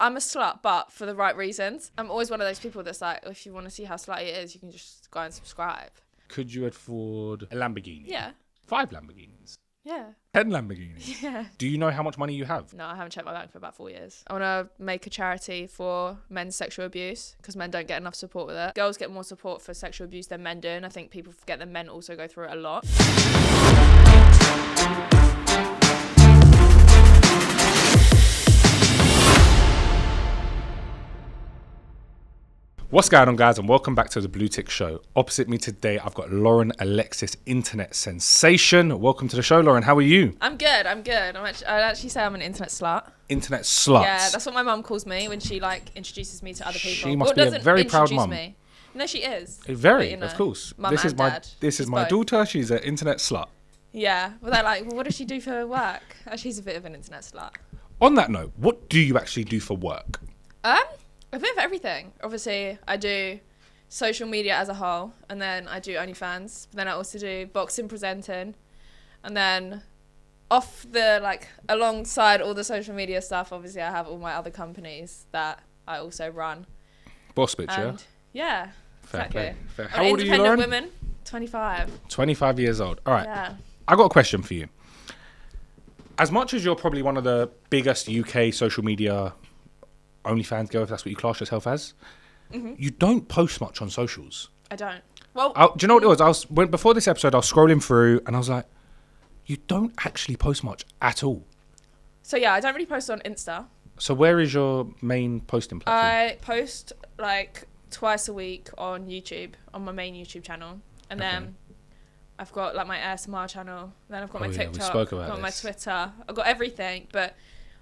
I'm a slut, but for the right reasons. I'm always one of those people that's like, if you want to see how slutty it is, you can just go and subscribe. Could you afford a Lamborghini? Yeah. 5 Lamborghinis? Yeah. 10 Lamborghinis? Yeah. Do you know how much money you have? No, I haven't checked my bank for about 4 years. I want to make a charity for men's sexual abuse because men don't get enough support with it. Girls get more support for sexual abuse than men do, and I think people forget that men also go through it a lot. What's going on, guys, and welcome back to the Bluetick Show. Opposite me today, I've got Lauren Alexis, internet sensation. Welcome to the show, Lauren. How are you? I'm good. I'd actually say I'm an internet slut. Internet slut. Yeah, that's what my mum calls me when she introduces me to other people. She must be a very proud mum. No, she is. Very, but, you know, of course. Mum and dad. This is my daughter. She's an internet slut. Yeah, well, they're like, well, what does she do for work? She's a bit of an internet slut. On that note, what do you actually do for work? A bit of everything. Obviously, I do social media as a whole, and then I do OnlyFans. But then I also do boxing presenting, and then alongside all the social media stuff, obviously I have all my other companies that I also run. Boss bitch, yeah? Yeah, fair exactly. Play. Fair. How old are you, Independent Lauren? women, 25. 25 years old. All right. Yeah. I got a question for you. As much as you're probably one of the biggest UK social media OnlyFans girl, if that's what you class yourself as, you don't post much on socials. I don't. Well, do you know what it was? Before this episode, I was scrolling through and I was like, you don't actually post much at all. So yeah, I don't really post on Insta. So where is your main posting platform? I post twice a week on YouTube, on my main YouTube channel, and then I've got my ASMR channel. Then I've got my TikTok. We spoke about I've got this. my Twitter. I've got everything, but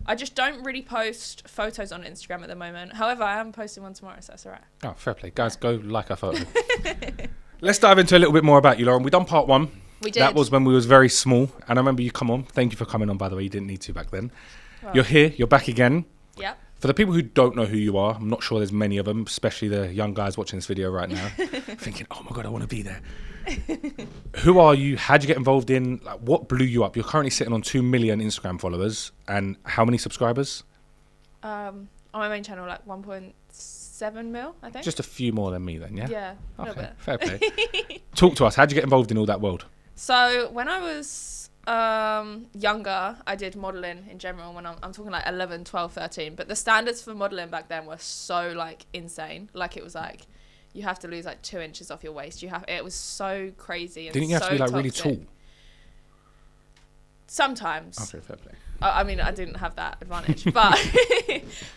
I just don't really post photos on Instagram at the moment. However, I am posting one tomorrow, so that's all right. Oh, fair play. Guys, go like our photo. Let's dive into a little bit more about you, Lauren. We done part 1. We did. That was when we was very small. And I remember you come on. Thank you for coming on, by the way. You didn't need to back then. Well, you're here. You're back again. Yep. For the people who don't know who you are, I'm not sure there's many of them, especially the young guys watching this video right now, thinking, oh my God, I want to be there. Who are you? How'd you get involved in? What blew you up? You're currently sitting on 2 million Instagram followers. And how many subscribers? On my main channel, 1.7 mil, I think. Just a few more than me then, yeah? Yeah, a little bit. Fair play. Talk to us. How'd you get involved in all that world? So when I was younger, I did modelling in general. When I'm talking 11, 12, 13. But the standards for modelling back then were so insane. It was you have to lose 2 inches off your waist. It was so crazy. And didn't you have to be really tall? Sometimes. Okay, fair play. I mean, I didn't have that advantage, but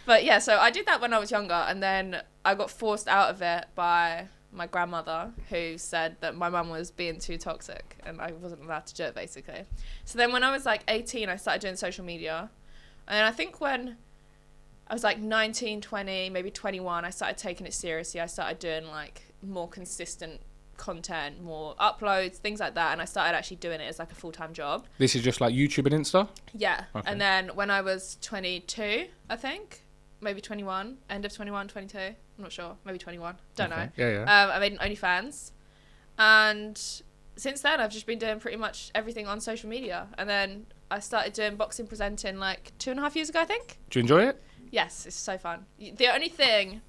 but yeah. So I did that when I was younger, and then I got forced out of it by my grandmother, who said that my mum was being too toxic, and I wasn't allowed to do it, basically. So then when I was 18, I started doing social media, and I think when I was 19, 20, maybe 21, I started taking it seriously. I started doing more consistent content, more uploads, things like that, and I started actually doing it as a full-time job. This is just YouTube and Insta? Yeah. Okay. And then when I was 22, I think, maybe 21, end of 21, 22, I'm not sure, maybe 21, don't know. Yeah. I made an OnlyFans, and since then I've just been doing pretty much everything on social media. And then I started doing boxing presenting 2.5 years ago, I think. Do you enjoy it? Yes, it's so fun. The only thing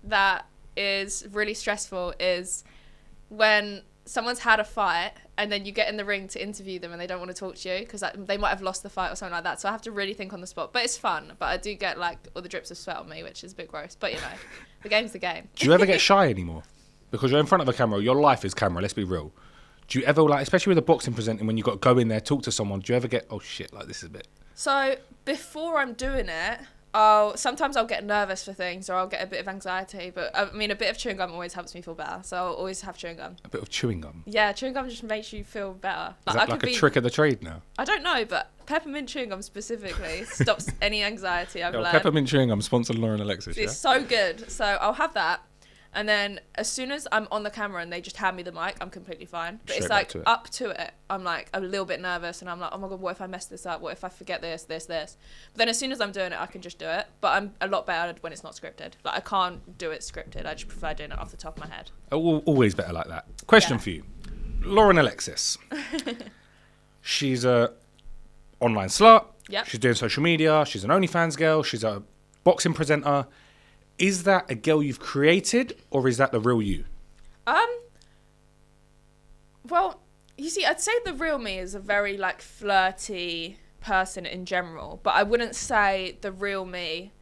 that is really stressful is when someone's had a fight and then you get in the ring to interview them and they don't want to talk to you because they might have lost the fight or something like that. So I have to really think on the spot. But it's fun. But I do get all the drips of sweat on me, which is a bit gross. But the game's the game. Do you ever get shy anymore? Because you're in front of a camera. Your life is camera. Let's be real. Do you ever especially with the boxing presenting, when you got to go in there, talk to someone, do you ever get, oh shit, this is a bit? So before I'm doing it, sometimes I'll get nervous for things or I'll get a bit of anxiety, but I mean a bit of chewing gum always helps me feel better, so I'll always have chewing gum. A bit of chewing gum? Yeah, chewing gum just makes you feel better. Is that a trick of the trade now? I don't know, but peppermint chewing gum specifically stops any anxiety I've learned. Peppermint chewing gum sponsored Lauren Alexis, It's so good, so I'll have that. And then as soon as I'm on the camera and they just hand me the mic, I'm completely fine. But it's up to it, I'm a little bit nervous and I'm oh my God, what if I mess this up? What if I forget this? But then as soon as I'm doing it, I can just do it. But I'm a lot better when it's not scripted. I can't do it scripted. I just prefer doing it off the top of my head. Always better like that. Question for you. Lauren Alexis. She's a online slut. Yep. She's doing social media. She's an OnlyFans girl. She's a boxing presenter. Is that a girl you've created, or is that the real you? Well, you see, I'd say the real me is a very like flirty person in general, but I wouldn't say the real me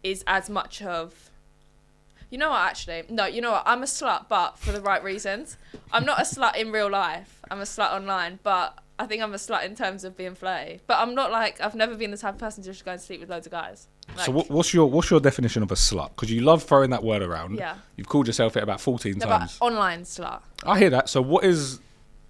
is as much of. You know what? Actually, no. You know what? I'm a slut, but for the right reasons. I'm not a slut in real life. I'm a slut online, but I think I'm a slut in terms of being flirty. But I'm not like I've never been the type of person to just go and sleep with loads of guys. Like, So what's your definition of a slut? Because you love throwing that word around. Yeah. You've called yourself it about 14 times. But online slut. I hear that. So what is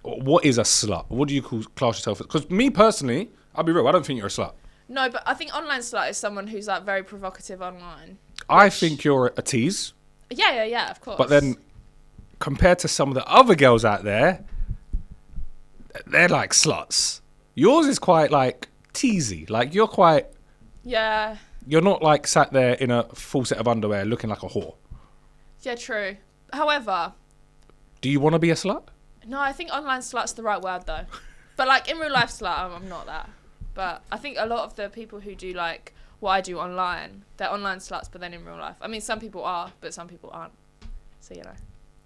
a slut? What do you class yourself as? Because me personally, I'll be real, I don't think you're a slut. No, but I think online slut is someone who's like very provocative online. I think you're a tease. Yeah, of course. But then compared to some of the other girls out there, they're like sluts. Yours is quite like teasy. Like you're quite... Yeah. You're not like sat there in a full set of underwear looking like a whore. Yeah, true. However... Do you want to be a slut? No, I think online slut's the right word though. But like in real life slut, I'm not that. But I think a lot of the people who do like what I do online, they're online sluts, but then in real life. I mean, some people are, but some people aren't. So, you know.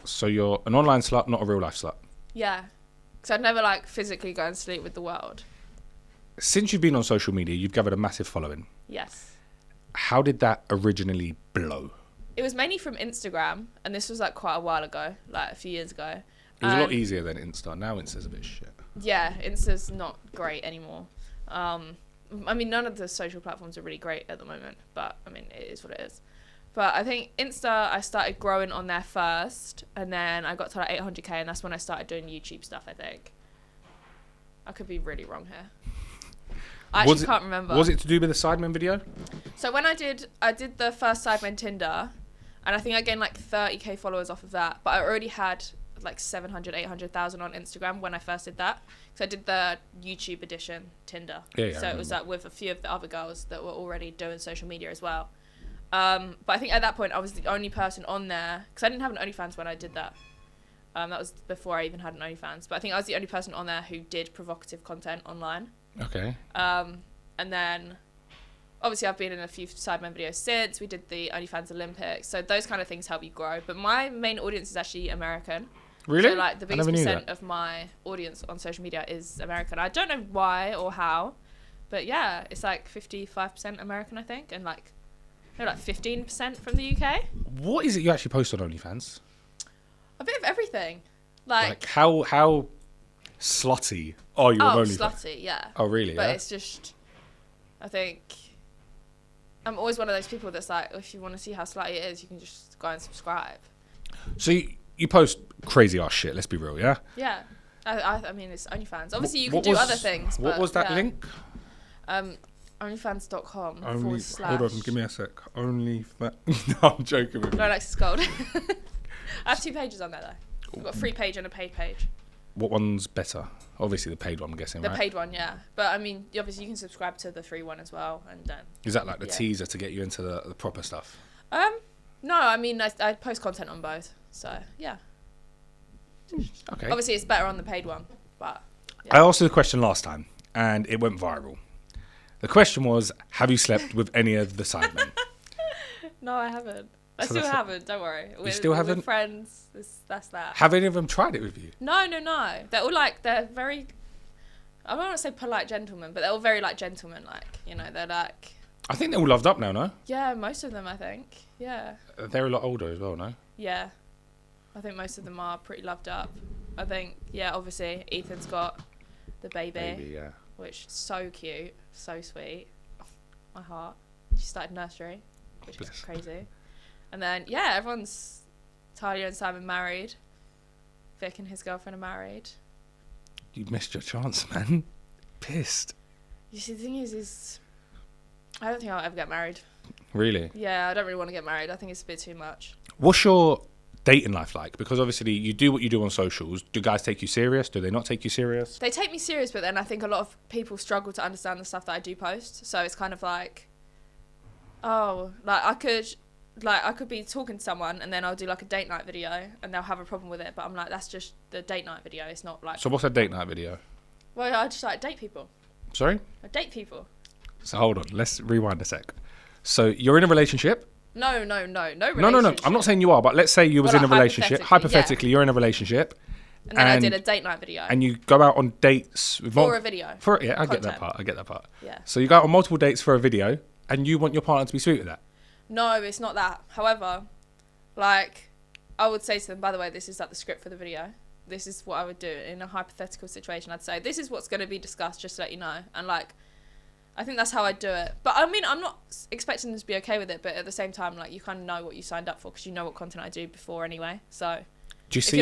So you're an online slut, not a real life slut? Yeah. Because I'd never like physically go and sleep with the world. Since you've been on social media, you've gathered a massive following. Yes. How did that originally blow? It was mainly from Instagram, and this was like quite a while ago, like a few years ago. It was a lot easier than Insta. Now Insta's a bit shit. Yeah, Insta's not great anymore. I mean, none of the social platforms are really great at the moment, but I mean, it is what it is. But I think Insta, I started growing on there first, and then I got to like 800k, and that's when I started doing YouTube stuff, I think. I could be really wrong here. I actually can't remember. Was it to do with the Sidemen video? So when I did the first Sidemen Tinder, and I think I gained like 30k followers off of that, but I already had like 700, 800,000 on Instagram when I first did that. So I did the YouTube edition Tinder. Yeah, so it was like with a few of the other girls that were already doing social media as well. But I think at that point I was the only person on there, because I didn't have an OnlyFans when I did that. That was before I even had an OnlyFans. But I think I was the only person on there who did provocative content online. Okay. And then obviously I've been in a few Sidemen videos since. We did the OnlyFans Olympics. So those kind of things help you grow. But my main audience is actually American. Really? So like the biggest percent of my audience on social media is American. I don't know why or how, but yeah, it's like 55% American, I think, and like 15% from the UK. What is it you actually post on OnlyFans? A bit of everything. Like how slutty are you on OnlyFans? Slutty, yeah. Oh, really? But yeah? it's just, I think, I'm always one of those people that's like, if you want to see how slutty it is, you can just go and subscribe. So you post crazy ass shit, let's be real, yeah? Yeah. I mean, it's OnlyFans. Obviously, you can do other things. What was that link? OnlyFans.com / Hold on, give me a sec. OnlyFans. No, I'm joking with you. Lauren Alexis Gold. I have 2 pages on there, though. I've got a free page and a paid page. What one's better? Obviously the paid one, I'm guessing, The right? paid one, yeah. But, I mean, obviously, you can subscribe to the free one as well. And is that like the teaser to get you into the proper stuff? No, I mean, I post content on both. So, yeah. Okay. Obviously, it's better on the paid one, but... Yeah. I asked you the question last time, and it went viral. The question was, have you slept with any of the Sidemen? No, I haven't. I still haven't, don't worry. You still haven't? We're friends, that's that. Have any of them tried it with you? No. They're all like, they're very... I don't want to say polite gentlemen, but they're all very, like, gentlemen-like. You know, they're like... I think they're all loved up now, no? Yeah, most of them, I think. Yeah. They're a lot older as well, no? Yeah. I think most of them are pretty loved up. I think, yeah, obviously, Ethan's got the baby yeah. Which is so cute, so sweet. Oh, my heart. She started nursery, which is crazy. And then, yeah, everyone's... Talia and Simon married. Vic and his girlfriend are married. You missed your chance, man. Pissed. You see, the thing is I don't think I'll ever get married. Really? Yeah, I don't really want to get married. I think it's a bit too much. What's your dating life like? Because obviously you do what you do on socials. Do guys take you serious? Do they not take you serious? They take me serious, but then I think a lot of people struggle to understand the stuff that I do post. So it's kind of like, oh, like I could be talking to someone and then I'll do like a date night video and they'll have a problem with it. But I'm like, that's just the date night video. It's not like... So what's a date night video? Well, I just like date people. Sorry? I date people. So hold on, let's rewind a sec. So you're in a relationship. No relationship. No. I'm not saying you are, but let's say you was in a relationship. Hypothetically, yeah. you're in a relationship. And then I did a date night video. And you go out on dates with for a video. I get that part. Yeah. So you go out on multiple dates for a video, and you want your partner to be sweet with that. No, it's not that. However, like, I would say to them, by the way, this is like the script for the video. This is what I would do in a hypothetical situation. I'd say, this is what's going to be discussed, just to let you know. And like, I think that's how I do it. But I mean, I'm not expecting them to be okay with it, but at the same time, like, you kind of know what you signed up for because you know what content I do before anyway. So do you see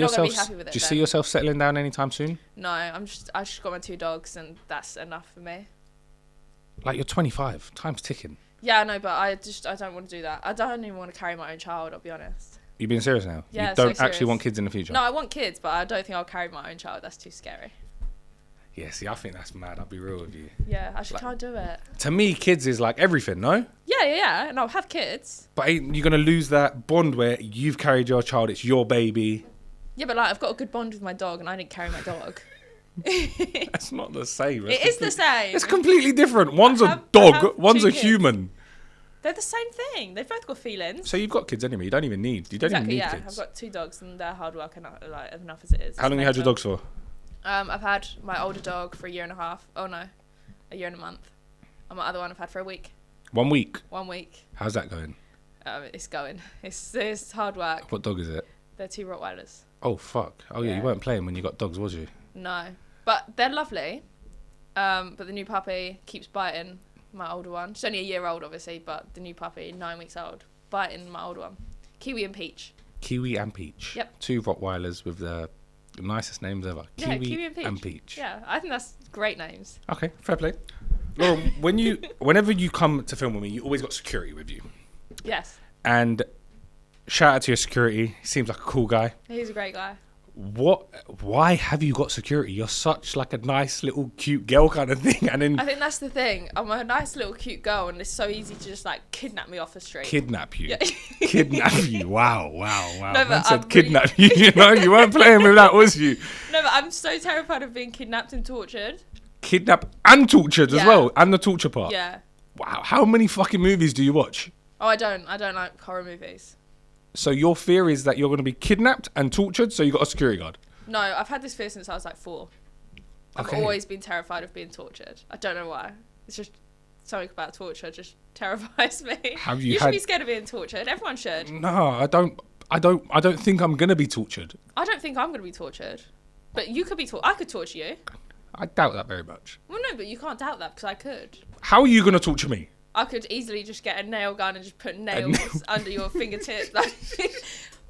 yourself settling down anytime soon? No, I just got my 2 dogs and that's enough for me. Like, you're 25, time's ticking. Yeah, I know, but I don't want to do that. I don't even want to carry my own child, I'll be honest. You being serious now? Yeah, you don't actually want kids in the future? No, I want kids, but I don't think I'll carry my own child. That's too scary. Yeah, see, I think that's mad. I'll be real with you. Yeah, I just can't do it. To me, kids is like everything, no? Yeah, and I'll have kids. But ain't you going to lose that bond where you've carried your child, it's your baby? Yeah, but like, I've got a good bond with my dog and I didn't carry my dog. That's not the same. It is the same. It's completely different. One's a dog, one's a human. They're the same thing. They've both got feelings. So you've got kids anyway. You don't even need kids. I've got 2 dogs and they're hard work and like enough as it is. How long have you had your dogs for? I've had my older dog for a year and a half. Oh no, a year and a month. And my other one I've had for a week. 1 week? 1 week. How's that going? It's going. It's hard work. What dog is it? They're 2 Rottweilers. Oh, fuck. Oh, yeah, you weren't playing when you got dogs, was you? No. But they're lovely. But the new puppy keeps biting my older one. She's only a year old, obviously, but the new puppy, 9 weeks old, biting my older one. Kiwi and Peach. Kiwi and Peach. Yep. 2 Rottweilers with the nicest names ever. Yeah, Kiwi and Peach. Yeah, I think that's great names. Okay, fair play. Lauren, whenever you come to film with me, you always got security with you. Yes. And shout out to your security. He seems like a cool guy. He's a great guy. Why have you got security? You're such like a nice little cute girl kind of thing, and then I think that's the thing. I'm a nice little cute girl, and it's so easy to just like kidnap me off the street. Kidnap you? Yeah. Kidnap you? Wow. No, Man said kidnap you. You know, you weren't playing with that, was you? No, but I'm so terrified of being kidnapped and tortured. Kidnapped and tortured as well, and the torture part. Yeah. Wow. How many fucking movies do you watch? Oh, I don't like horror movies. So your fear is that you're going to be kidnapped and tortured, so you got a security guard? No, I've had this fear since I was like 4. I've always been terrified of being tortured. I don't know why. It's just something about torture just terrifies me. You should be scared of being tortured. Everyone should. No, I don't think I'm going to be tortured. I don't think I'm going to be tortured. But you could be tortured. I could torture you. I doubt that very much. Well, no, but you can't doubt that because I could. How are you going to torture me? I could easily just get a nail gun and just put nails under your fingertips.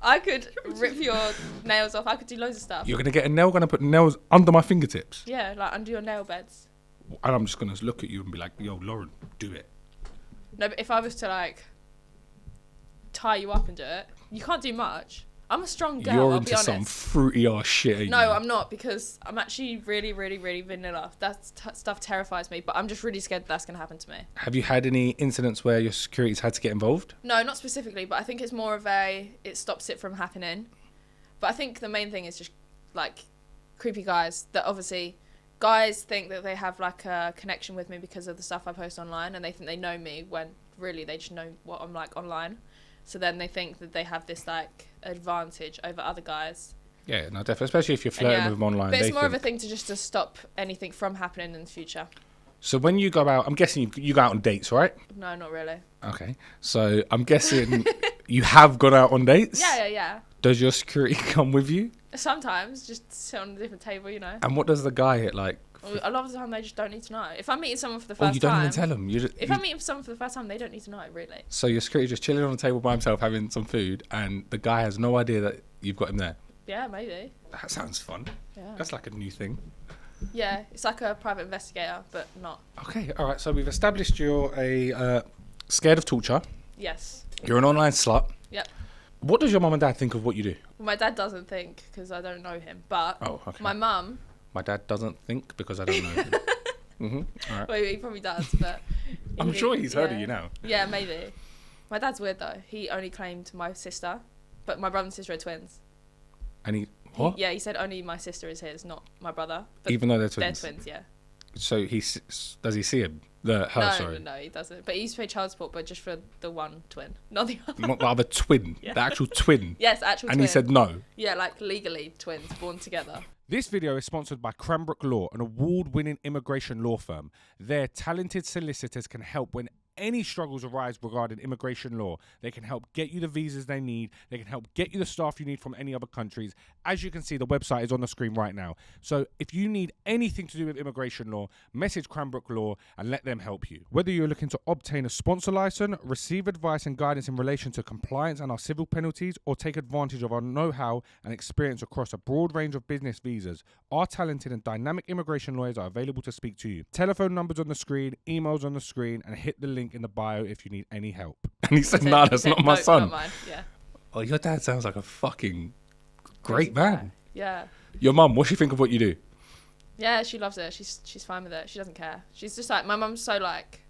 I could rip your nails off. I could do loads of stuff. You're going to get a nail gun and put nails under my fingertips? Yeah, like under your nail beds. And I'm just going to look at you and be like, yo, Lauren, do it. No, but if I was to like tie you up and do it, you can't do much. I'm a strong girl, You're I'll into be honest. some fruity ass shit, ain't No, you? I'm not, because I'm actually really, really, really vanilla. That stuff terrifies me, but I'm just really scared that's going to happen to me. Have you had any incidents where your security's had to get involved? No, not specifically, but I think it's more of it stops it from happening. But I think the main thing is just, like, creepy guys that obviously... Guys think that they have, like, a connection with me because of the stuff I post online, and they think they know me when really they just know what I'm like online. So then they think that they have this, like, advantage over other guys. Yeah, no, definitely. Especially if you're flirting with them online. But it's more of a thing to stop anything from happening in the future. So when you go out, I'm guessing you go out on dates, right? No, not really. Okay. So I'm guessing you have gone out on dates? Yeah. Does your security come with you? Sometimes, just sit on a different table, you know. And what does the guy hit like? A lot of the time, they just don't need to know. If I'm meeting someone for the first time... you don't even tell them. If I'm meeting someone for the first time, they don't need to know, really. So your security just chilling on the table by himself, having some food, and the guy has no idea that you've got him there? Yeah, maybe. That sounds fun. Yeah. That's like a new thing. Yeah, it's like a private investigator, but not. Okay, all right. So we've established you're scared of torture. Yes. You're an online slut. Yep. What does your mum and dad think of what you do? Well, my dad doesn't think, because I don't know him, but my mum... My dad doesn't think because I don't know him. All right. Well, he probably does, but... I'm sure he's heard of you now. Yeah, maybe. My dad's weird, though. He only claimed my sister, but my brother and sister are twins. And what? He said only my sister is his, not my brother. But even though they're twins? They're twins, yeah. So does he see him? Her, sorry. No, he doesn't. But he used to pay child support, but just for the one twin, not the other. Not the other twin. Yeah. The actual twin. Yes, actual and twin. And he said no. Yeah, like legally twins born together. This video is sponsored by Cranbrook Law, an award-winning immigration law firm. Their talented solicitors can help when any struggles arise regarding immigration law. They can help get you the visas they need. They can help get you the staff you need from any other countries. As you can see, the website is on the screen right now. So if you need anything to do with immigration law, message Cranbrook Law and let them help you. Whether you're looking to obtain a sponsor license, receive advice and guidance in relation to compliance and our civil penalties, or take advantage of our know-how and experience across a broad range of business visas, our talented and dynamic immigration lawyers are available to speak to you. Telephone numbers on the screen, emails on the screen, and hit the link in the bio if you need any help. And he said, "Nah, that's not my son." Not mine. Yeah. Oh, your dad sounds like a fucking great man. Yeah. Your mum, what she think of what you do? Yeah, she loves it. She's fine with it. She doesn't care. She's just like, my mum's so like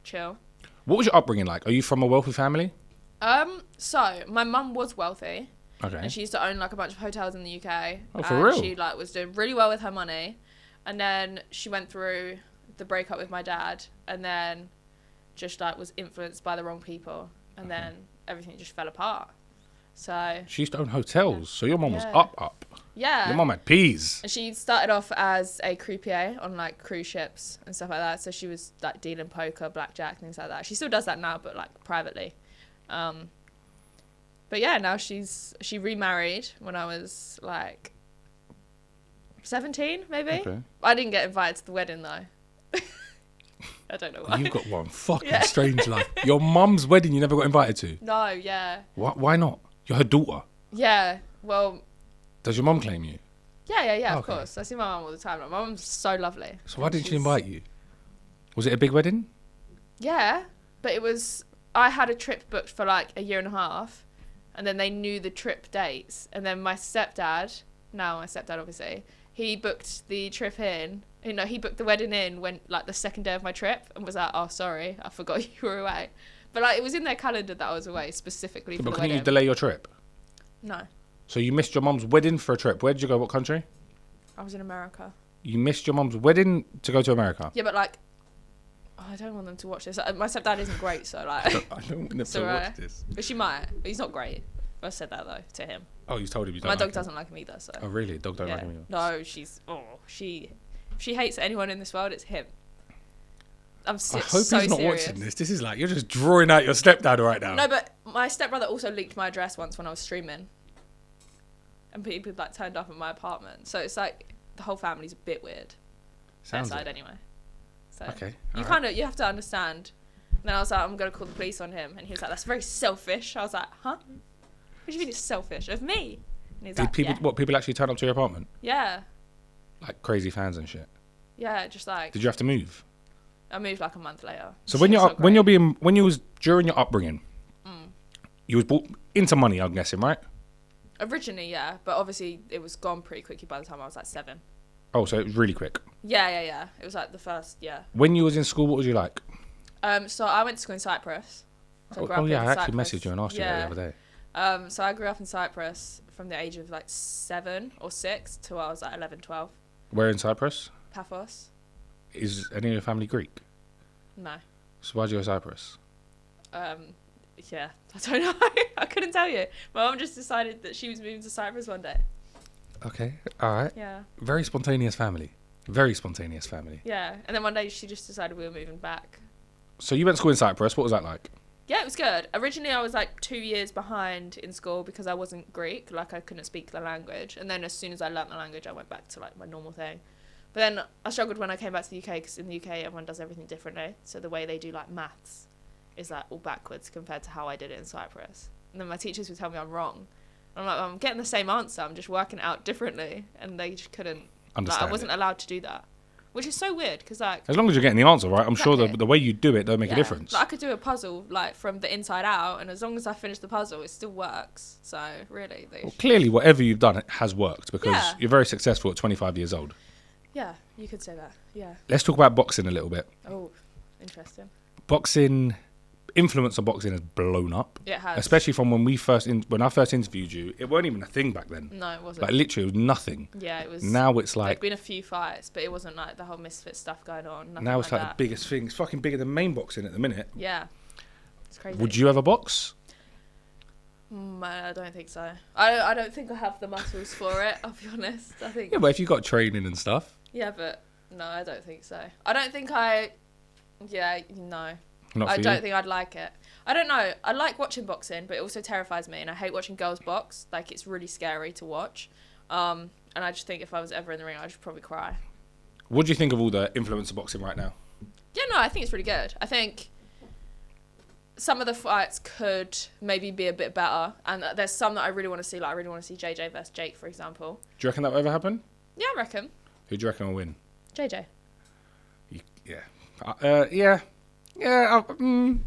chill. What was your upbringing like? Are you from a wealthy family? So my mum was wealthy. Okay. And she used to own like a bunch of hotels in the UK. Oh, for real? She like was doing really well with her money, and then she went through the breakup with my dad, and then just like was influenced by the wrong people, and then everything just fell apart. So she used to own hotels. So your mum was up. Yeah. Your mum had peas. And she started off as a croupier on like cruise ships and stuff like that. So she was like dealing poker, blackjack, things like that. She still does that now, but like privately. But yeah, now she remarried when I was like 17, maybe. Okay. I didn't get invited to the wedding though. I don't know why. You've got one fucking strange life. Your mum's wedding you never got invited to? No, yeah. Why not? You're her daughter. Yeah, well. Does your mum claim you? Yeah, of course. I see my mum all the time. Like, my mum's so lovely. So why didn't she invite you? Was it a big wedding? Yeah, but I had a trip booked for like a year and a half, and then they knew the trip dates, and then my stepdad obviously, he booked the trip in. You know, he booked the wedding in when like the second day of my trip, and was like, "Oh, sorry, I forgot you were away." But like, it was in their calendar that I was away specifically for the wedding. But can you delay your trip? No. So you missed your mum's wedding for a trip. Where did you go? What country? I was in America. You missed your mum's wedding to go to America? Yeah, but like, I don't want them to watch this. My stepdad isn't great, so like. I don't want them to watch this. But she might. But he's not great. I said that though to him. Oh, you told him you don't. My dog doesn't like him either. So. Oh really? Dog don't like him either. No, she hates anyone in this world. It's him. I hope he's not watching this. This is like you're just drawing out your stepdad right now. No, but my stepbrother also leaked my address once when I was streaming, and people like turned up at my apartment. So it's like the whole family's a bit weird. Their side anyway. So okay. You have to understand. And then I was like, I'm gonna call the police on him, and he was like, that's very selfish. I was like, huh? What do you mean it's selfish of me? And he's like, people actually turn up to your apartment? Yeah. Like crazy fans and shit. Yeah, just like. Did you have to move? I moved like a month later. So when you was during your upbringing, you was brought into money, I'm guessing, right? Originally, yeah, but obviously it was gone pretty quickly by the time I was like 7. Oh, so it was really quick. Yeah. It was like the first, yeah. When you was in school, what was you like? So I went to school in Cyprus. So I actually messaged you and asked you that the other day. So I grew up in Cyprus from the age of like 7 or 6 till I was like 11, 12. Where in Cyprus? Paphos. Is any of your family Greek? No. So why'd you go to Cyprus? Yeah, I don't know. I couldn't tell you. My mum just decided that she was moving to Cyprus one day. Okay, all right. Yeah. Very spontaneous family. Very spontaneous family. Yeah, and then one day she just decided we were moving back. So you went to school in Cyprus. What was that like? Yeah, it was good. Originally, I was like 2 years behind in school because I wasn't Greek. Like, I couldn't speak the language. And then as soon as I learnt the language, I went back to like my normal thing. But then I struggled when I came back to the UK because in the UK, everyone does everything differently. So the way they do like maths is like all backwards compared to how I did it in Cyprus. And then my teachers would tell me I'm wrong. I'm like, I'm getting the same answer. I'm just working it out differently. And they just couldn't understand. Like, I wasn't allowed to do that. Which is so weird because like... As long as you're getting the answer right, I'm sure the way you do it don't make a difference. Like, I could do a puzzle like from the inside out, and as long as I finish the puzzle, it still works. So really... clearly, whatever you've done has worked because you're very successful at 25 years old. Yeah, you could say that. Yeah. Let's talk about boxing a little bit. Oh, interesting. Boxing influencer boxing has blown up. It has. Especially from when when I first interviewed you, it weren't even a thing back then. No, it wasn't. Like literally, it was nothing. Yeah, it was. Now it's like there'd been a few fights, but it wasn't like the whole Misfit stuff going on. Now it's like that. the biggest thing. It's fucking bigger than main boxing at the minute. Yeah, it's crazy. Would you ever box? I don't think so. I don't think I have the muscles for it. I'll be honest. I think. Yeah, but if you got training and stuff. Yeah, but no, I don't think so. I don't think I. Yeah, no. Not I for don't you? think I'd like it. I don't know. I like watching boxing, but it also terrifies me, and I hate watching girls box. Like, it's really scary to watch. And I just think if I was ever in the ring, I'd just probably cry. What do you think of all the influencer boxing right now? Yeah, no, I think it's really good. I think some of the fights could maybe be a bit better, and there's some that I really want to see. Like, I really want to see JJ versus Jake, for example. Do you reckon that will ever happen? Yeah, I reckon. Who do you reckon will win? JJ. Yeah. No,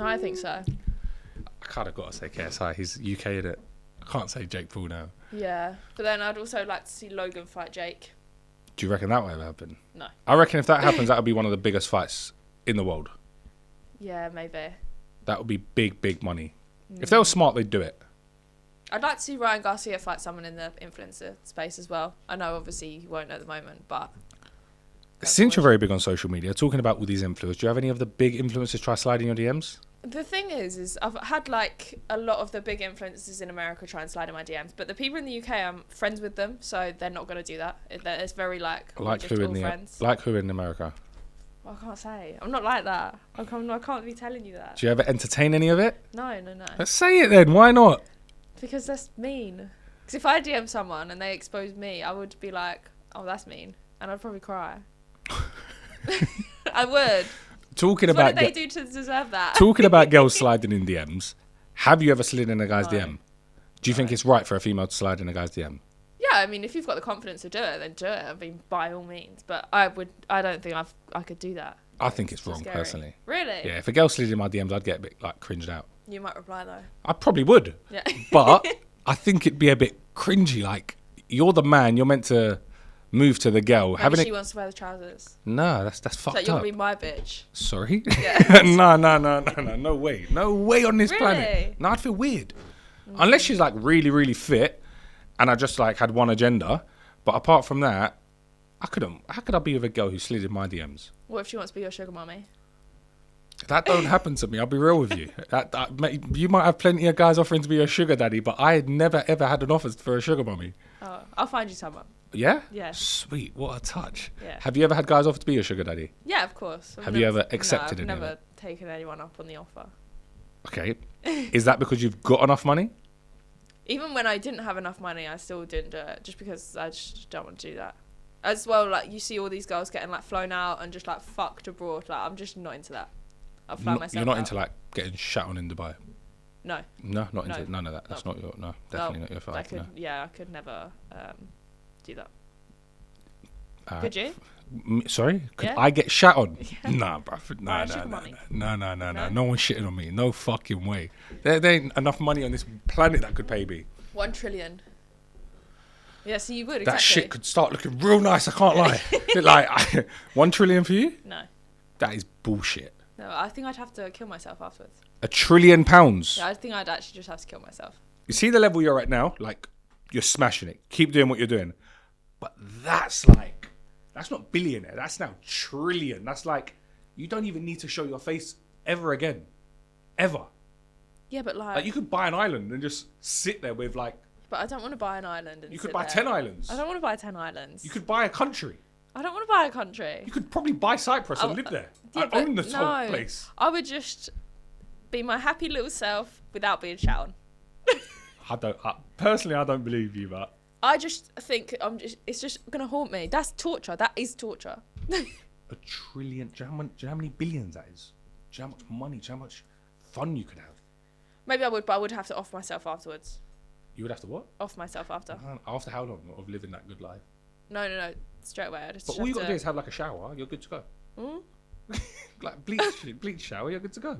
I think so. I kind of got to say KSI. He's UK, in it. I can't say Jake Paul now. Yeah, but then I'd also like to see Logan fight Jake. Do you reckon that will ever happen? No. I reckon if that happens, that would be one of the biggest fights in the world. Yeah, maybe. That would be big money. If they were smart, they'd do it. I'd like to see Ryan Garcia fight someone in the influencer space as well. I know obviously he won't at the moment, but... Since you're very big on social media, talking about all these influencers, do you have any of the big influencers try sliding your DMs? The thing is I've had like a lot of the big influencers in America try and slide in my DMs, but the people in the UK, I'm friends with them, so they're not going to do that. It's very like who in friends. Like who in America? Well, I can't say. I'm not like that. I can't be telling you that. Do you ever entertain any of it? No. Let's say it then. Why not? Because that's mean. Because if I DM someone and they expose me, I would be like, oh, that's mean, and I'd probably cry. I would. What did they do to deserve that? Talking about girls sliding in DMs, have you ever slid in a guy's DM? Do you think it's right for a female to slide in a guy's DM? Yeah, I mean, if you've got the confidence to do it, then do it. I mean, by all means. But I don't think I could do that. I think it's wrong, scary. personally. Really? Yeah, if a girl slid in my DMs, I'd get a bit like cringed out. You might reply though. I probably would. Yeah. But I think it'd be a bit cringy. Like, you're the man, you're meant to move to the girl. Maybe she wants to wear the trousers. No, that's fucked up. You're gonna be my bitch. Sorry? Yeah. No way. No way on this planet. No, I'd feel weird. Unless she's like really, really fit and I just like had one agenda. But apart from that, how could I be with a girl who slid in my DMs? What if she wants to be your sugar mommy? That don't happen to me. I'll be real with you. You might have plenty of guys offering to be your sugar daddy, but I had never ever had an offer for a sugar mommy. Oh, I'll find you someone. Yeah? Yeah. Sweet. What a touch. Yeah. Have you ever had guys offer to be your sugar daddy? Yeah, of course. Have you ever accepted it? I've never taken anyone up on the offer. Okay. Is that because you've got enough money? Even when I didn't have enough money, I still didn't do it, just because I just don't want to do that. As well, like, you see all these girls getting like flown out and just like fucked abroad. Like, I'm just not into that. I'll fly myself You're not out. into like getting shat on in Dubai? No. No, not into none of that. That's not your, definitely not your fault. I could never do that. Could you? Sorry? Could Yeah. I get shat on? Yeah. Nah, bruv. No. No? No one's shitting on me. No fucking way. There ain't enough money on this planet that could pay me. 1 trillion. Yeah, so you would, That exactly. shit could start looking real nice, I can't lie. Like, 1 trillion for you? No. That is bullshit. No, I think I'd have to kill myself afterwards. £1 trillion? Yeah, I think I'd actually just have to kill myself. You see the level you're at now? Like, you're smashing it. Keep doing what you're doing. But that's like, that's not billionaire. That's now trillion. That's like, you don't even need to show your face ever again. Ever. Yeah, but Like, you could buy an island and just sit there with like... But I don't want to buy an island. And You could sit buy there. 10 islands. I don't want to buy 10 islands. You could buy a country. I don't want to buy a country. You could probably buy Cyprus and live there. Yeah, I own this whole place. I would just be my happy little self without being shat on. Personally, I don't believe you, but... I just think it's just going to haunt me. That's torture. That is torture. $1 trillion. Do you know how many billions that is? Do you know how much money, do you know how much fun you could have? Maybe I would, but I would have to off myself afterwards. You would have to what? Off myself after. After how long of living that good life? No. Straight away. But all you got to do is have like a shower. You're good to go. Like bleach shower. You're good to go.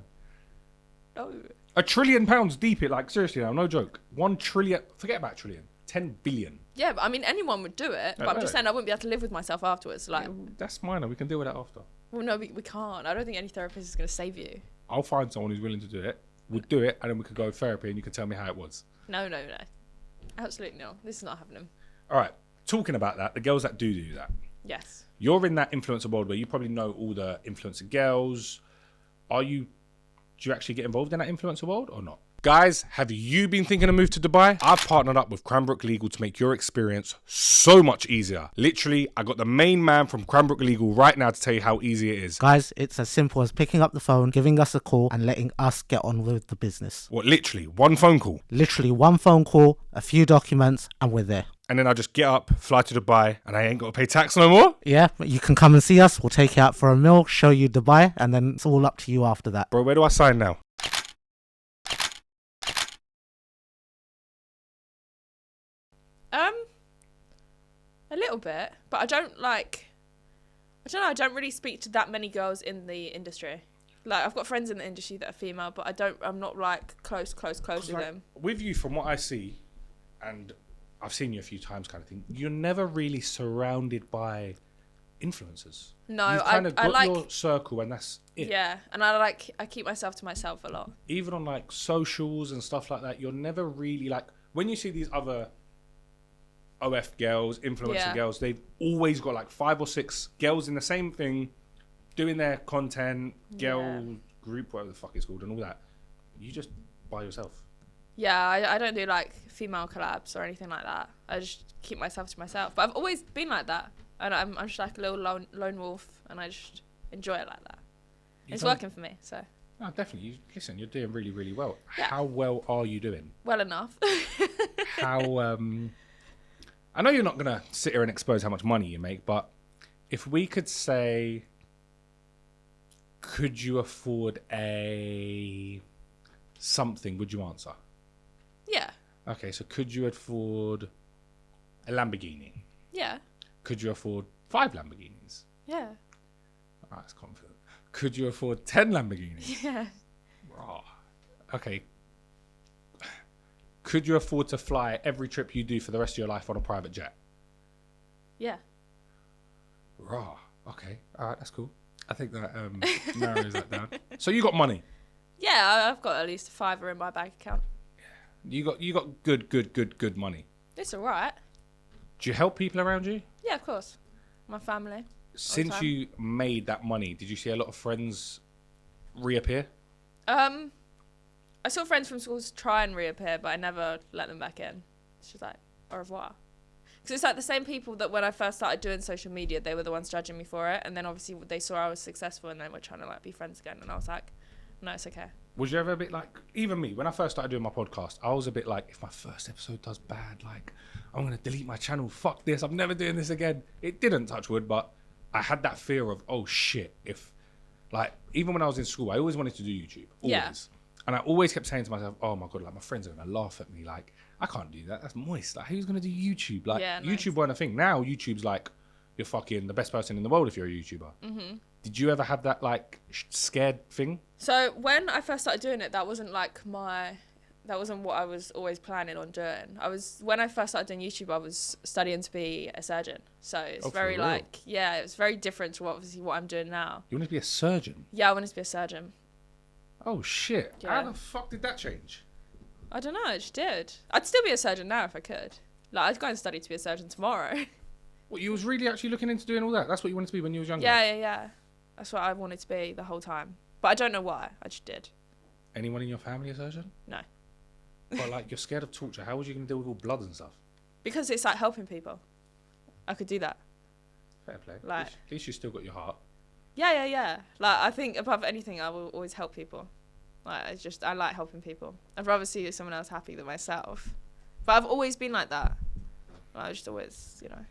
No. £1 trillion deep it. Like seriously now, no joke. 1 trillion. Forget about trillion. 10 billion. Yeah, but I mean anyone would do it. But I'm just saying I wouldn't be able to live with myself afterwards. Like, that's minor. We can deal with that after. well, no, we can't. I don't think any therapist is going to save you. I'll find someone who's willing to do it. We'll do it, and then we could go to therapy, and you can tell me how it was. No. Absolutely no. This is not happening. All right. Talking about that, the girls that do that. Yes. You're in that influencer world where you probably know all the influencer girls. Do you actually get involved in that influencer world or not? Guys, have you been thinking of move to Dubai? I've partnered up with Cranbrook Legal to make your experience so much easier. Literally, I got the main man from Cranbrook Legal right now to tell you how easy it is. Guys, it's as simple as picking up the phone, giving us a call, and letting us get on with the business. What, literally, one phone call? Literally one phone call, a few documents, and we're there. And then I just get up, fly to Dubai, and I ain't got to pay tax no more? Yeah, you can come and see us. We'll take you out for a meal, show you Dubai, and then it's all up to you after that. Bro, where do I sign now? A little bit, but I don't really speak to that many girls in the industry. Like, I've got friends in the industry that are female, but I'm not like close with Like, them. with you, from what I see, and I've seen you a few times kind of thing, you're never really surrounded by influencers. No, You've kind of got like your circle and that's it. Yeah, and I keep myself to myself a lot. Even on like socials and stuff like that, you're never really like, when you see these other OF girls, influencer girls, they've always got like 5 or 6 girls in the same thing, doing their content, girl group, whatever the fuck it's called, and all that. You just by yourself. Yeah, I don't do like female collabs or anything like that. I just keep myself to myself. But I've always been like that, and I'm just like a little lone wolf, and I just enjoy it like that. It's working for me, so. No, definitely. Listen, you're doing really, really well. Yeah. How well are you doing? Well enough. How I know you're not gonna sit here and expose how much money you make, but if we could say, could you afford something, would you answer? Yeah. Okay, so could you afford a Lamborghini? Yeah. Could you afford 5 Lamborghinis? Yeah. Oh, that's confident. Could you afford 10 Lamborghinis? Yeah. Oh, okay. Could you afford to fly every trip you do for the rest of your life on a private jet? Yeah. Raw. Okay. All right. That's cool. I think that narrows that down. So you got money. Yeah, I've got at least a £5 in my bank account. You got good money. It's alright. Do you help people around you? Yeah, of course. My family. Since you made that money, did you see a lot of friends reappear? I saw friends from schools try and reappear, but I never let them back in. It's just like, au revoir. Because it's like the same people that when I first started doing social media, they were the ones judging me for it. And then obviously they saw I was successful and they were trying to like be friends again. And I was like, no, it's okay. Was you ever a bit like, even me, when I first started doing my podcast, I was a bit like, if my first episode does bad, like, I'm going to delete my channel. Fuck this. I'm never doing this again. It didn't, touch wood, but I had that fear of, oh shit, if, like, even when I was in school, I always wanted to do YouTube. Always. Yeah. And I always kept saying to myself, oh my God, like, my friends are going to laugh at me. Like, I can't do that. That's moist. Like, who's going to do YouTube? Like, YouTube weren't a thing. Now, YouTube's like, you're fucking the best person in the world if you're a YouTuber. Mm-hmm. Did you ever have that, like, scared thing? So, when I first started doing it, that wasn't what I was always planning on doing. When I first started doing YouTube, I was studying to be a surgeon. So, it's very, like, it was very different to obviously what I'm doing now. You wanted to be a surgeon? Yeah, I wanted to be a surgeon. Oh, shit. Yeah. How the fuck did that change? I don't know, I just did. I'd still be a surgeon now if I could. Like, I'd go and study to be a surgeon tomorrow. What, you was really actually looking into doing all that? That's what you wanted to be when you was younger? Yeah. That's what I wanted to be the whole time. But I don't know why, I just did. Anyone in your family a surgeon? No. But, like, you're scared of torture. How was you going to deal with all blood and stuff? Because it's, like, helping people. I could do that. Fair play. Like, at least you still got your heart. Yeah. Like, I think above anything, I will always help people. Like, I like helping people. I'd rather see someone else happy than myself. But I've always been like that. Like, I just always, you know.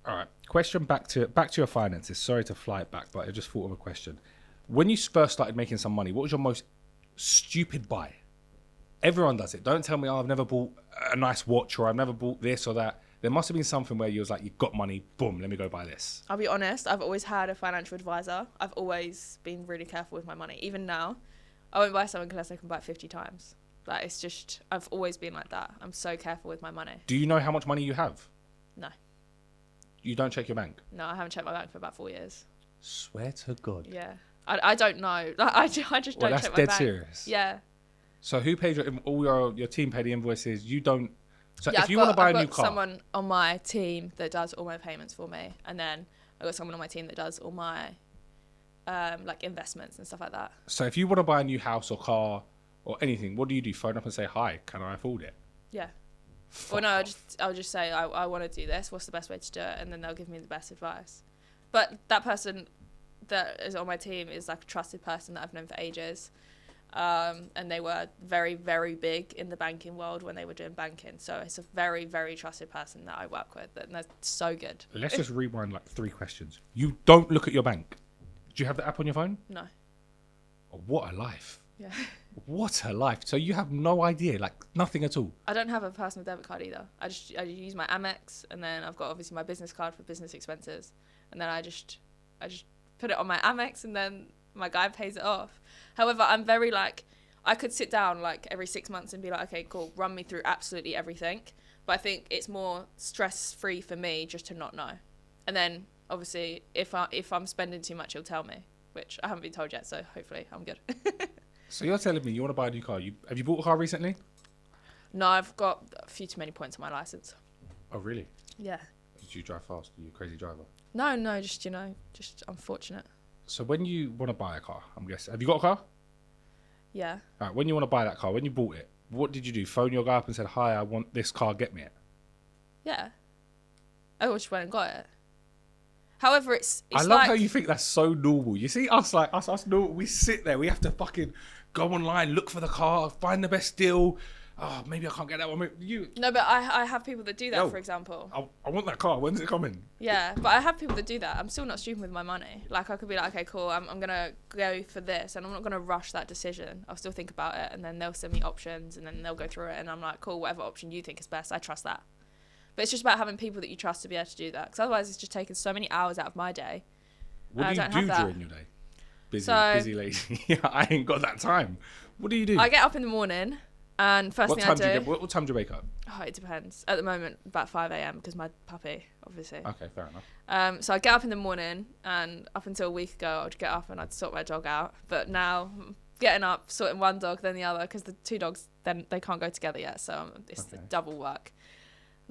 All right. Question back to your finances. Sorry to fly it back, but I just thought of a question. When you first started making some money, what was your most stupid buy? Everyone does it. Don't tell me, I've never bought a nice watch or I've never bought this or that. There must have been something where you was like, you got money, boom, let me go buy this. I'll be honest, I've always had a financial advisor. I've always been really careful with my money. Even now, I won't buy something unless I can buy it 50 times. Like, it's just, I've always been like that. I'm so careful with my money. Do you know how much money you have? No. You don't check your bank? No, I haven't checked my bank for about 4 years. Swear to God. Yeah. I don't know. Like, I just Well, don't that's check my dead bank. serious. Yeah. So who pays your team pay the invoices? You don't. So Yeah, if you want to buy a new I've got car, someone on my team that does all my payments for me, and then I've got someone on my team that does all my like investments and stuff like that. so if you want to buy a new house or car or anything, what do you do? Phone up and say, "Hi, can I afford it?" Yeah. Fuck Well, no, off. I'll just say I want to do this. What's the best way to do it? And then they'll give me the best advice. But that person that is on my team is like a trusted person that I've known for ages. And they were very, very big in the banking world when they were doing banking. So it's a very, very trusted person that I work with, and they're so good. Let's just rewind like 3 questions. You don't look at your bank. Do you have the app on your phone? No. Oh, what a life. Yeah. What a life. So you have no idea, like nothing at all. I don't have a personal debit card either. I use my Amex, and then I've got obviously my business card for business expenses, and then I just put it on my Amex, and then my guy pays it off. However, I'm very like, I could sit down like every 6 months and be like, okay, cool, run me through absolutely everything. But I think it's more stress free for me just to not know. And then obviously if I'm spending too much, he'll tell me, which I haven't been told yet. So hopefully I'm good. So you're telling me you want to buy a new car. Have you bought a car recently? No, I've got a few too many points on my license. Oh, really? Yeah. Did you drive fast? Are you a crazy driver? No, just, just unfortunate. So when you want to buy a car, I'm guessing, have you got a car? Yeah. All right, when you want to buy that car, when you bought it, what did you do? Phone your guy up and said, "Hi, I want this car, get me it." Yeah. I just went and got it. However, it's I love how you think that's so normal. You see us like us normal, we sit there, we have to fucking go online, look for the car, find the best deal. Oh, maybe I can't get that one. No, but I have people that do that, Yo, for example. I want that car. When's it coming? Yeah, but I have people that do that. I'm still not stupid with my money. Like, I could be like, okay, cool, I'm going to go for this, and I'm not going to rush that decision. I'll still think about it, and then they'll send me options, and then they'll go through it, and I'm like, cool, whatever option you think is best, I trust that. But it's just about having people that you trust to be able to do that, because otherwise it's just taking so many hours out of my day. What do you do during your day? Busy lady. Yeah, I ain't got that time. What do you do? I get up in the morning, and first thing I do... What time do you wake up? Oh, it depends. At the moment, about 5 a.m. because my puppy, obviously. Okay, fair enough. So I get up in the morning, and up until a week ago, I'd get up and I'd sort my dog out. But now, getting up, sorting one dog, then the other, because the two dogs, then they can't go together yet. So it's the double work.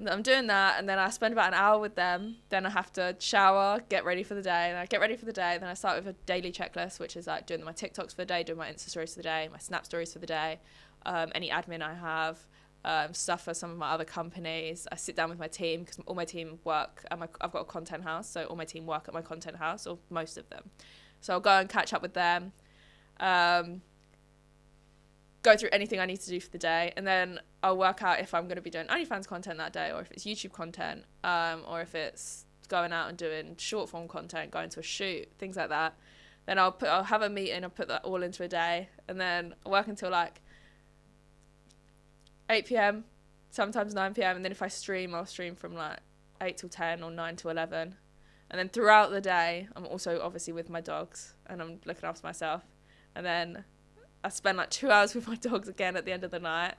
I'm doing that, and then I spend about an hour with them. Then I have to shower, get ready for the day. And I get ready for the day. Then I start with a daily checklist, which is like doing my TikToks for the day, doing my Insta stories for the day, my Snap stories for the day, any admin I have, stuff for some of my other companies. I sit down with my team because all my team work. I've got a content house, so all my team work at my content house, or most of them. So I'll go and catch up with them, go through anything I need to do for the day, and then I'll work out if I'm going to be doing OnlyFans content that day, or if it's YouTube content, or if it's going out and doing short form content, going to a shoot, things like that. Then I'll have a meeting, I'll put that all into a day, and then I work until like 8 p.m, sometimes 9 p.m, and then if I stream, I'll stream from like 8 till 10 or 9 to 11. And then throughout the day, I'm also obviously with my dogs, and I'm looking after myself. And then I spend like 2 hours with my dogs again at the end of the night,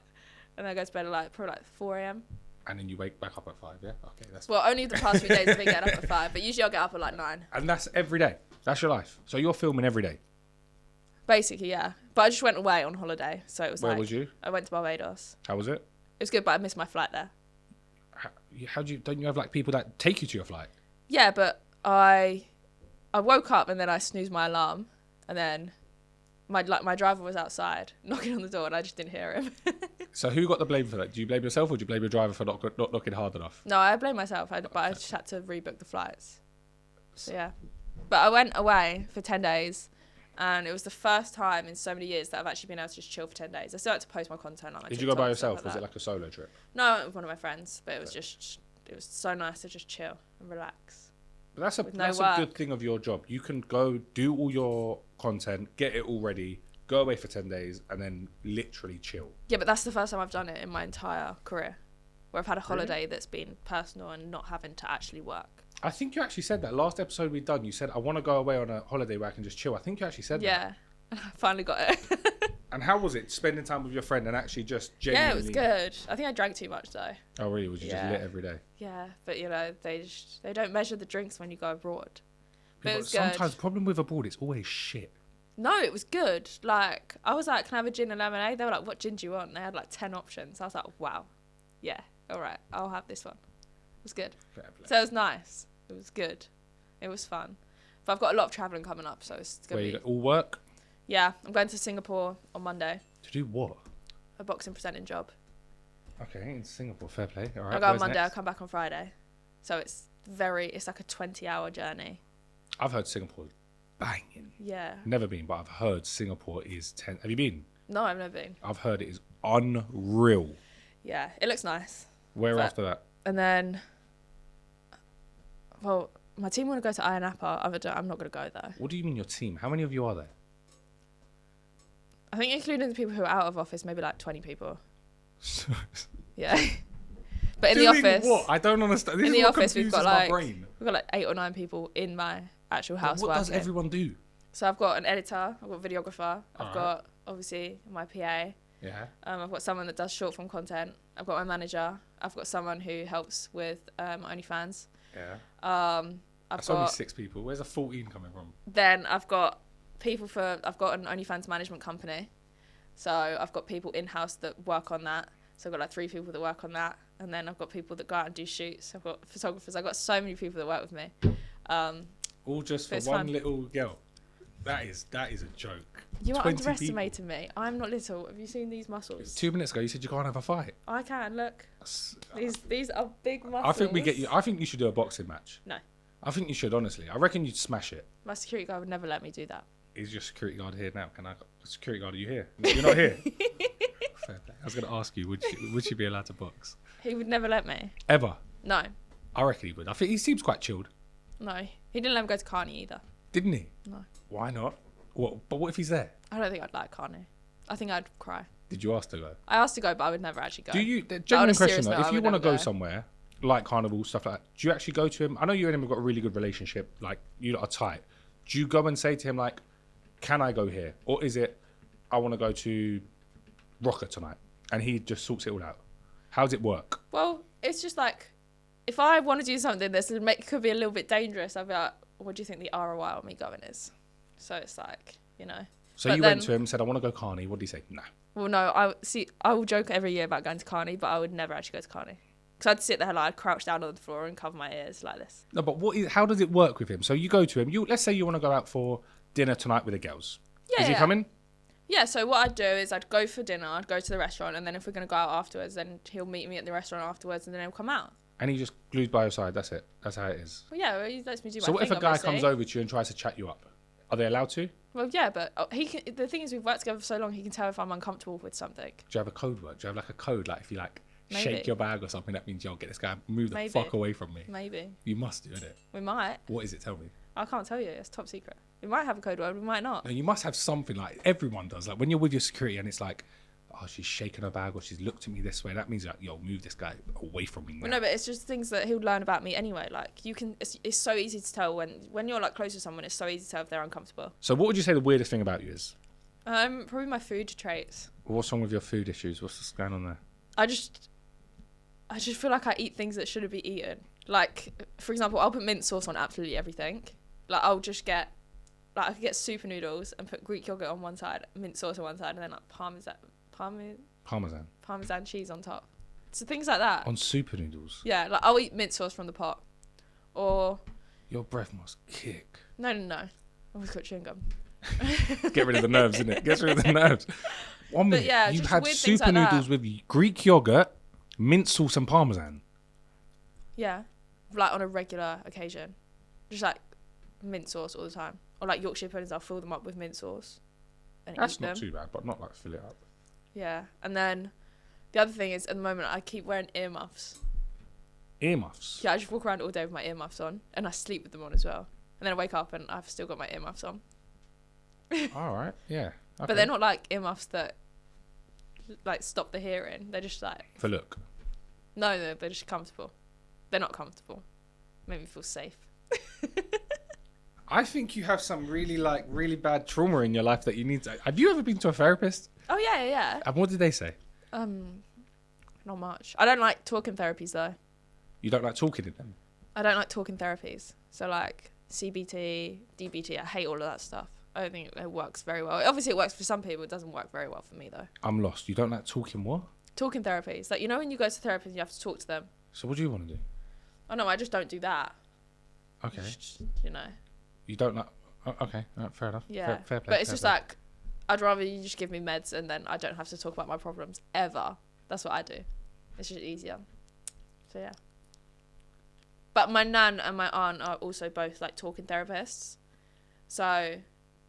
and then I go to bed at probably 4 a.m. And then you wake back up at 5, yeah? Okay, that's... Well, only the past few days I've been getting up at 5, but usually I'll get up at like 9. And that's every day? That's your life? So you're filming every day? Basically, yeah. But I just went away on holiday, so it was Where was you? I went to Barbados. How was it? It was good, but I missed my flight there. Don't you have like people that take you to your flight? Yeah, but I woke up and then I snoozed my alarm, and then my driver was outside knocking on the door, and I just didn't hear him. So who got the blame for that? Do you blame yourself, or do you blame your driver for not knocking hard enough? No, I blame myself, but I just had to rebook the flights. So yeah. But I went away for 10 days, and it was the first time in so many years that I've actually been able to just chill for 10 days. I still had to post my content on my Did TikTok, you go by and stuff yourself? Was that. it like a solo trip? No, I went with one of my friends, but it was so nice to just chill and relax. But that's a good thing of your job. You can go do all your content, get it all ready, go away for 10 days, and then literally chill. Yeah, but that's the first time I've done it in my entire career, where I've had a holiday that's been personal and not having to actually work. I think you actually said that. Last episode we'd done, you said, I want to go away on a holiday where I can just chill. I think you actually said that. Yeah, I finally got it. And how was it, spending time with your friend and actually just genuinely... Yeah, it was good. I think I drank too much, though. Oh, really? Was you just lit every day? Yeah, but, they don't measure the drinks when you go abroad. But it was good. Sometimes the problem with abroad, it's always shit. No, it was good. Like, I was like, can I have a gin and lemonade? They were like, what gin do you want? And they had like 10 options. I was like, wow. Yeah, all right, I'll have this one. It was good. Fair play. So it was nice. It was good. It was fun. But I've got a lot of travelling coming up, so it's going to be... Where you go? All work? Yeah, I'm going to Singapore on Monday. To do what? A boxing presenting job. Okay, in Singapore. Fair play. All right. I go on where's Monday, next? I come back on Friday. So it's like a 20-hour journey. I've heard Singapore banging. Yeah. Never been, but I've heard Singapore is 10. Have you been? No, I've never been. I've heard it is unreal. Yeah, it looks nice. Where But- after that? And then, well, my team want to go to Ayia Napa. I'm not going to go though. What do you mean your team? How many of you are there? I think including the people who are out of office, maybe like 20 people. Yeah. But in the Doing office, what? I don't understand. This in is the what office, we've confuses got my like brain. 8 or 9 people in my actual house What does working. everyone do? So I've got an editor, I've got a videographer, I've Alright. got obviously my PA. Yeah. I've got someone that does short form content. I've got my manager. I've got someone who helps with OnlyFans. Yeah. I've That's only got 6 people. Where's the 14 coming from? then I've got I've got an OnlyFans management company. So I've got people in house that work on that. So I've got like 3 people that work on that, and then I've got people that go out and do shoots. I've got photographers. I've got so many people that work with me. All just for But it's one fun. little girl. That is a joke. You are 20 underestimating me. I'm not little. Have you seen these muscles? 2 minutes ago, you said you can't have a fight. I can look. That's- These are big muscles. I think we get you. I think you should do a boxing match. No, I think you should, honestly. I reckon you'd smash it. my security guard would never let me do that. Is your security guard here now? Security guard, are you here? You're not here. Fair play. I was going to ask you, would you be allowed to box? He would never let me. Ever? No, I reckon he would. I think he seems quite chilled. no. He didn't let me go to Carney either. Didn't he? No. Why not? What? But what if he's there? I don't think I'd like Carney. I think I'd cry. Did you ask to go? I asked to go, but I would never actually go. Do you? on a Genuine question serious though. note, I If you would want to never go go. somewhere like carnival stuff like that, do you actually go to him? I know you and him have got a really good relationship. Like you lot are tight. Do you go and say to him like, "Can I go here?" Or is it, "I want to go to Rocker tonight," and he just sorts it all out? How does it work? Well, it's just like, if I want to do something that could be a little bit dangerous, I'd be like, what do you think the ROI on me going is? So it's like, you know. So But you then- went to him and said, "I want to go Carney." What did he say? Nah. Well, no, I will joke every year about going to Carney, but I would never actually go to Carney. Because I'd sit there like, I'd crouch down on the floor and cover my ears like this. No, but how does it work with him? So you go to him. Let's say you want to go out for dinner tonight with the girls. Yeah, Is he yeah. coming? Yeah, so what I'd do is I'd go for dinner, I'd go to the restaurant, and then if we're going to go out afterwards, then he'll meet me at the restaurant afterwards, and then he'll come out. And he just glues by your side. That's it. That's how it is. Well, yeah, he lets me do my So what if thing, a guy obviously. comes over to you and tries to chat you up? Are they allowed to? Well, yeah, but he can, the thing is we've worked together for so long, he can tell if I'm uncomfortable with something. Do you have a code word? Do you have like a code? Like if you like Maybe. shake your bag or something, that means, yo, get this guy, move the Maybe. fuck away from me. Maybe. You must do, innit? We might. What is it? Tell me. I can't tell you. It's top secret. We might have a code word, we might not. No, you must have something like everyone does. Like when you're with your security and it's like, oh, she's shaking her bag or she's looked at me this way. That means like, yo, move this guy away from me now. Well, no, but it's just things that he'll learn about me anyway. Like, you can, it's so easy to tell when you're like close to someone, it's so eady to tell if they're uncomfortable. So what would you say the weirdest thing about you is? Probably my food traits. What's wrong with your food issues? What's going on there? I just feel like I eat things that shouldn't be eaten. Like, for example, I'll put mint sauce on absolutely everything. Like, I'll just get, like, I could get super noodles and put Greek yogurt on one side, mint sauce on one side, and then like Parmesan cheese on top. So things like that. On super noodles. Yeah, like I'll eat mint sauce from the pot. Or, Your breath must kick. no. I've always got chewing gum. Get rid of the nerves, innit? Get rid of the nerves. 1 minute. yeah, You've just had weird things super like that. noodles with Greek yogurt, mint sauce, and parmesan. Yeah, like on a regular occasion. Just like mint sauce all the time. Or like Yorkshire puddings, I'll fill them up with mint sauce and That's eat not them. too bad, but not like fill it up. Yeah, and then the other thing is at the moment I keep wearing earmuffs. Earmuffs. Yeah, I just walk around all day with my earmuffs on, and I sleep with them on as well. And then I wake up and I've still got my earmuffs on. All right. Yeah. Okay. But they're not like earmuffs that like stop the hearing. They're just like For look. no, they're just comfortable. They're not comfortable. Make me feel safe. I think you have some really bad trauma in your life that you need to. Have you ever been to a therapist? Oh yeah. And what did they say? Not much. I don't like talking therapies though. You don't like talking to them. I don't like talking therapies. So like CBT, DBT, I hate all of that stuff. I don't think it works very well. Obviously, it works for some people. It doesn't work very well for me, though. I'm lost. You don't like talking what? Talking therapies. Like, you know when you go to therapy and you have to talk to them? So what do you want to do? Oh, no, I just don't do that. Okay. You know. You don't like... Okay, fair enough. Yeah. Fair play. But it's just like, I'd rather you just give me meds and then I don't have to talk about my problems ever. That's what I do. It's just easier. So, yeah. But my nan and my aunt are also both, like, talking therapists. So,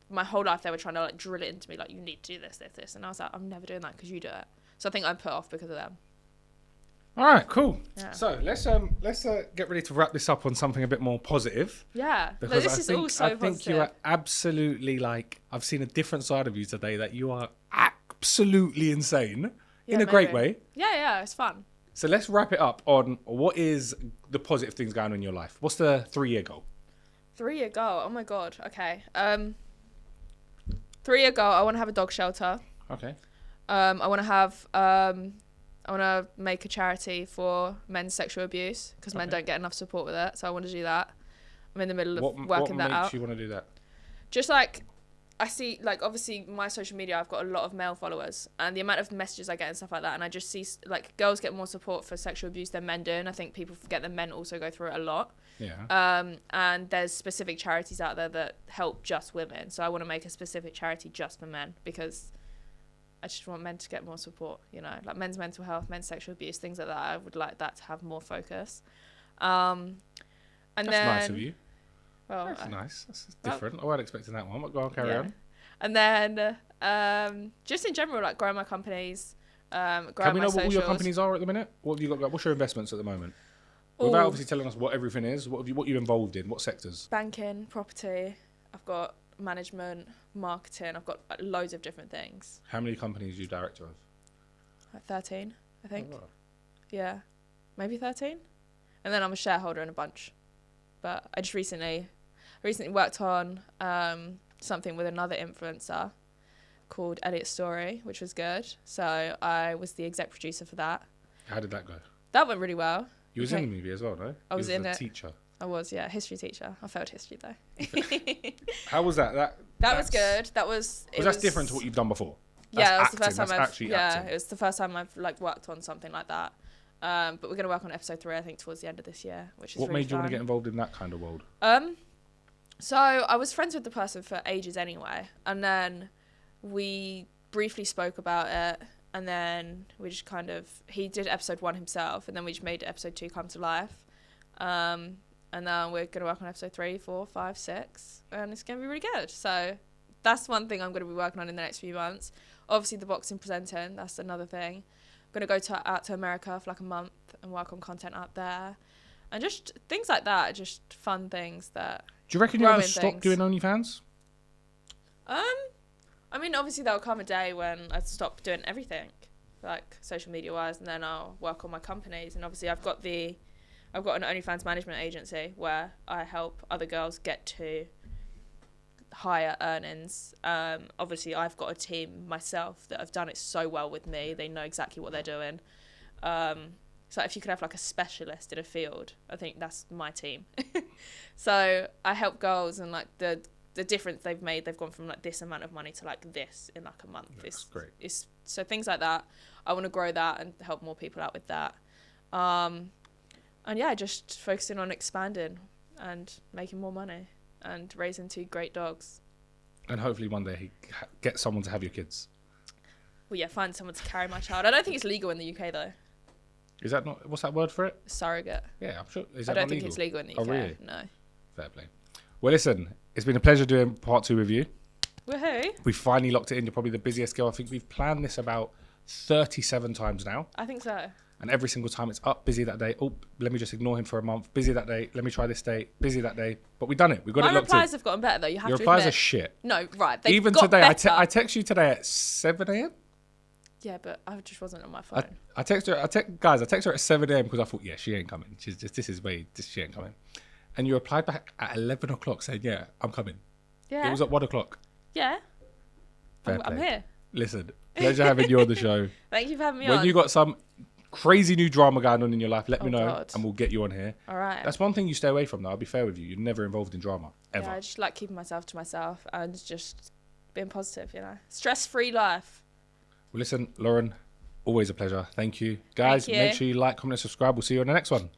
my whole life they were trying to, like, drill it into me, like, you need to do this, this, this. And I was like, I'm never doing that because you do it. So, I think I'm put off because of them. All right, cool. Yeah. So let's get ready to wrap this up on something a bit more positive. Yeah, Because this is all so I think positive. you are absolutely like, I've seen a different side of you today that you are absolutely insane in a great way. Yeah, it's fun. So let's wrap it up on what is the positive things going on in your life. What's the 3-year goal? 3-year goal. Oh my god. Okay. 3-year goal. I want to have a dog shelter. Okay. I want to have. I want to make a charity for men's sexual abuse because men don't get enough support with it. So I want to do that. I'm in the middle of working that out. What makes you want to do that? Just like, I see, like, obviously my social media, I've got a lot of male followers and the amount of messages I get and stuff like that. And I just see, like, girls get more support for sexual abuse than men do. And I think people forget that men also go through it a lot. Yeah. And there's specific charities out there that help just women. So I want to make a specific charity just for men because I just want men to get more support, you know, like men's mental health, men's sexual abuse, things like that. I would like that to have more focus. And That's then, nice of you. Well, That's nice. That's different. I wasn't expecting that one. But go on, carry on. And then just in general, like growing my companies, growing Can we know my what all your socials. companies are at the minute? What have you got? What's your investments at the moment? Without obviously telling us what everything is, what you're involved in, what sectors? Banking, property. I've got management, marketing. I've got loads of different things. How many companies are you director of? Like 13, I think. Oh, wow. Yeah, maybe 13. And then I'm a shareholder in a bunch. But I just recently worked on something with another influencer called Elliot's Story, which was good. So I was the exec producer for that. How did that go? That went really well. You was in the movie as well, no? I was in the it. Teacher. I was, yeah, history teacher. I failed history though. How was that? That was good. That was. Because that's different to what you've done before. Yeah, it was That's the first time acting. it was the first time I've like worked on something like that. But we're gonna work on episode 3, I think, towards the end of this year, which is What really made you want fun. to get involved in that kind of world? So I was friends with the person for ages anyway, and then we briefly spoke about it, and then we just kind of he did episode 1 himself, and then we just made episode 2 come to life. And then we're going to work on episode 3, 4, 5, 6, and it's going to be really good. So that's one thing I'm going to be working on in the next few months. Obviously, the boxing presenting, that's another thing. I'm going to go out to America for like a month and work on content out there. And just things like that, just fun things that... Do you reckon you'll ever stop doing OnlyFans? I mean, obviously, there'll come a day when I stop doing everything, like social media-wise, and then I'll work on my companies. And obviously, I've got an OnlyFans management agency where I help other girls get to higher earnings. Obviously, I've got a team myself that have done it so well with me. They know exactly what they're doing. So if you could have like a specialist in a field, I think that's my team. So I help girls, and like the difference they've made, they've gone from like this amount of money to like this in like a month. That's great. So things like that. I want to grow that and help more people out with that. And yeah, just focusing on expanding and making more money and raising 2 great dogs. And hopefully one day get someone to have your kids. Well, yeah, find someone to carry my child. I don't think it's legal in the UK though. Is that not? What's that word for it? Surrogate. Yeah, I'm sure. Is I that don't not think legal? it's legal in the UK. Oh, really? No. Fair play. Well, listen, it's been a pleasure doing part 2 with you. Woohoo! We finally locked it in. You're probably the busiest girl. I think we've planned this about 37 times now. I think so. And every single time it's up, busy that day. Oh, let me just ignore him for a month. Busy that day. Let me try this day. Busy that day. But we've done it. We've got My it locked in. replies have gotten better though. You have Your to replies admit. are shit. No, right. They've Even got today, better. I text you today at 7 a.m. Yeah, but I just wasn't on my phone. I text her. I text her at 7 a.m. because I thought, yeah, she ain't coming. She's just she ain't coming. And you replied back at 11 o'clock saying, yeah, I'm coming. Yeah. It was at 1 o'clock. Yeah. Fair I'm play. here. Listen, pleasure having you on the show. Thank you for having me on. When you got some crazy new drama going on in your life, let me know, God. and we'll get you on here. All right. That's one thing you stay away from, though. I'll be fair with you. You're never involved in drama, ever. Yeah, I just like keeping myself to myself and just being positive, you know. Stress-free life. Well, listen, Lauren, always a pleasure. Thank you. Guys, Thank you. make sure you like, comment, and subscribe. We'll see you on the next one.